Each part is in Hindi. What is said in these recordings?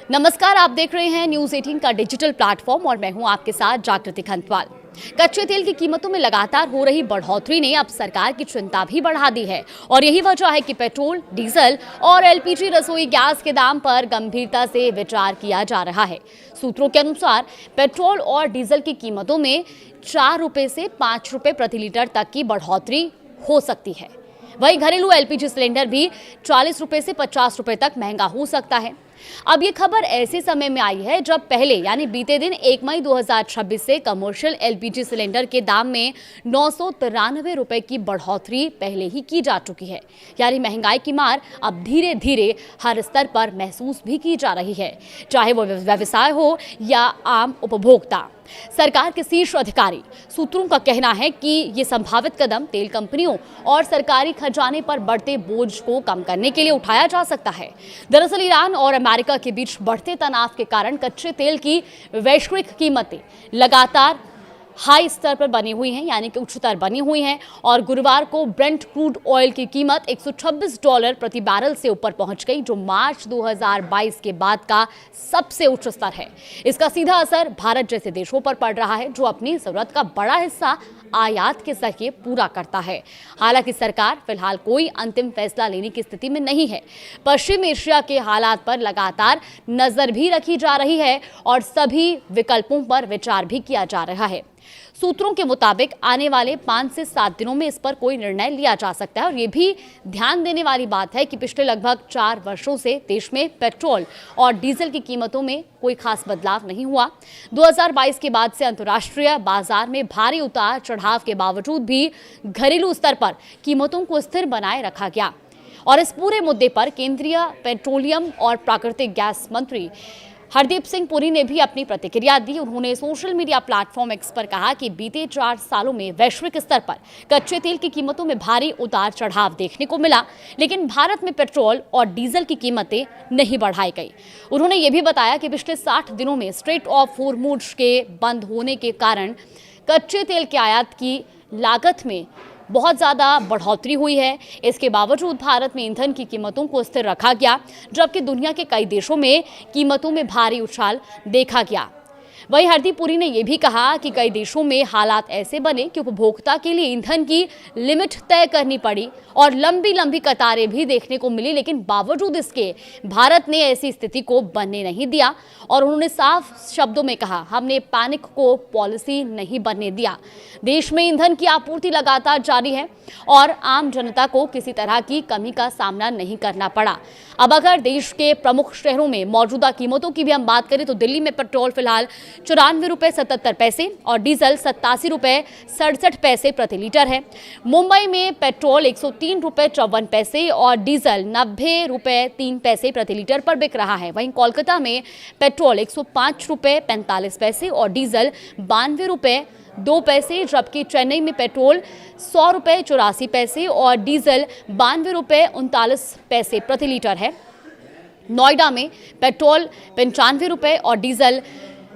नमस्कार, आप देख रहे हैं न्यूज 18 का डिजिटल प्लेटफॉर्म और मैं हूं आपके साथ जागृति खंतवाल। कच्चे तेल की कीमतों में लगातार हो रही बढ़ोतरी ने अब सरकार की चिंता भी बढ़ा दी है और यही वजह है कि पेट्रोल, डीजल और एलपीजी रसोई गैस के दाम पर गंभीरता से विचार किया जा रहा है। सूत्रों के अनुसार पेट्रोल और डीजल की कीमतों में 4 रुपए से 5 रुपए प्रति लीटर तक की बढ़ोतरी हो सकती है। वहीं घरेलू एलपीजी सिलेंडर भी 40 रुपए से 50 रुपए तक महंगा हो सकता है। अब ये खबर ऐसे समय में आई है जब पहले यानी बीते दिन 1 मई 2026 से कमर्शियल एलपीजी सिलेंडर के दाम में 993 रुपए की बढ़ोतरी पहले ही की जा चुकी है। यानी महंगाई की मार अब धीरे धीरे हर स्तर पर महसूस भी की जा रही है, चाहे वो व्यवसाय हो या आम उपभोक्ता। सरकार के शीर्ष अधिकारी सूत्रों का कहना है कि ये संभावित कदम तेल कंपनियों और सरकारी खजाने पर बढ़ते बोझ को कम करने के लिए उठाया जा सकता है। दरअसल ईरान और अमेरिका के बीच बढ़ते तनाव के कारण कच्चे तेल की वैश्विक कीमतें लगातार हाई स्तर पर बनी हुई हैं, यानी कि उच्चतर बनी हुई हैं और गुरुवार को ब्रेंट क्रूड ऑयल की कीमत $126 प्रति बैरल से ऊपर पहुंच गई, जो मार्च 2022 के बाद का सबसे उच्च स्तर है। इसका सीधा असर भारत जैसे देशों पर पड़ रहा है, जो अपनी जरूरत का बड़ा हिस्सा आयात के जरिए पूरा करता है। हालांकि सरकार फिलहाल कोई अंतिम फैसला लेने की स्थिति में नहीं है। पश्चिम एशिया के हालात पर लगातार नजर भी रखी जा रही है और सभी विकल्पों पर विचार भी किया जा रहा है। सूत्रों के मुताबिक आने वाले 5 से 7 दिनों में इस पर कोई निर्णय लिया जा सकता है और ये भी ध्यान देने वाली बात है कि पिछले लगभग 4 वर्षों से देश में पेट्रोल और डीजल की कीमतों में कोई खास बदलाव नहीं हुआ। 2022 के बाद से अंतर्राष्ट्रीय बाजार में भारी उतार चढ़ाव के बावजूद भी घरेलू स्तर पर कीमतों को स्थिर बनाए रखा गया। और इस पूरे मुद्दे पर केंद्रीय पेट्रोलियम और प्राकृतिक गैस मंत्री हरदीप सिंह पुरी ने भी अपनी प्रतिक्रिया दी। उन्होंने सोशल मीडिया प्लेटफॉर्म एक्स पर कहा कि बीते 4 सालों में वैश्विक स्तर पर कच्चे तेल की कीमतों में भारी उतार चढ़ाव देखने को मिला, लेकिन भारत में पेट्रोल और डीजल की कीमतें नहीं बढ़ाई गई। उन्होंने ये भी बताया कि पिछले 60 दिनों में स्ट्रेट ऑफ हॉर्मुज़ के बंद होने के कारण कच्चे तेल के आयात की लागत में बहुत ज़्यादा बढ़ोतरी हुई है। इसके बावजूद भारत में ईंधन की कीमतों को स्थिर रखा गया, जबकि दुनिया के कई देशों में कीमतों में भारी उछाल देखा गया। वहीं हरदीप पुरी ने यह भी कहा कि कई देशों में हालात ऐसे बने कि उपभोक्ता के लिए ईंधन की लिमिट तय करनी पड़ी और लंबी लंबी कतारें भी देखने को मिली, लेकिन बावजूद इसके भारत ने ऐसी स्थिति को बनने नहीं दिया। और उन्होंने साफ शब्दों में कहा, हमने पैनिक को पॉलिसी नहीं बनने दिया। देश में ईंधन की आपूर्ति लगातार जारी है और आम जनता को किसी तरह की कमी का सामना नहीं करना पड़ा। अब अगर देश के प्रमुख शहरों में मौजूदा कीमतों की भी हम बात करें तो दिल्ली में पेट्रोल फिलहाल 94 रुपए 77 पैसे और डीजल 87 रुपए 67 पैसे प्रति लीटर है। मुंबई में पेट्रोल 103 रुपए 54 पैसे और डीजल 90 रुपए 3 पैसे प्रति लीटर पर बिक रहा है। वहीं कोलकाता में पेट्रोल 105 रुपए 45 पैसे और डीजल 92 रुपए 2 पैसे, जबकि चेन्नई में पेट्रोल 100 रुपए 84 पैसे और डीजल 92 रुपए 39 पैसे प्रति लीटर है। नोएडा में पेट्रोल 95 रुपए और डीजल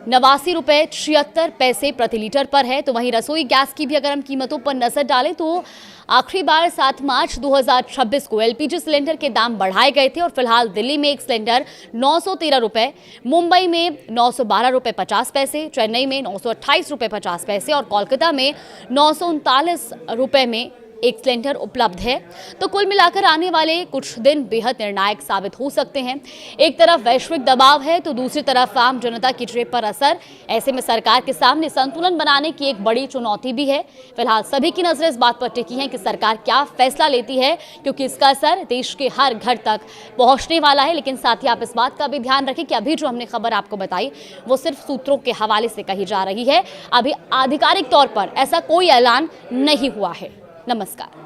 89 रुपए 76 पैसे प्रति लीटर पर है। तो वहीं रसोई गैस की भी अगर हम कीमतों पर नजर डालें तो आखिरी बार 7 मार्च 2026 को एलपीजी सिलेंडर के दाम बढ़ाए गए थे और फिलहाल दिल्ली में एक सिलेंडर 913 रुपए, मुंबई में 912 रुपए 50 पैसे, चेन्नई में 928 रुपए 50 पैसे और कोलकाता में 939 रुपए में एक सिलेंडर उपलब्ध है। तो कुल मिलाकर आने वाले कुछ दिन बेहद निर्णायक साबित हो सकते हैं। एक तरफ वैश्विक दबाव है तो दूसरी तरफ आम जनता की जेब पर असर। ऐसे में सरकार के सामने संतुलन बनाने की एक बड़ी चुनौती भी है। फिलहाल सभी की नजरें इस बात पर टिकी हैं कि सरकार क्या फैसला लेती है, क्योंकि इसका असर देश के हर घर तक पहुंचने वाला है। लेकिन साथ ही आप इस बात का भी ध्यान रखें कि अभी जो हमने खबर आपको बताई वो सिर्फ सूत्रों के हवाले से कही जा रही है। अभी आधिकारिक तौर पर ऐसा कोई ऐलान नहीं हुआ है। नमस्कार।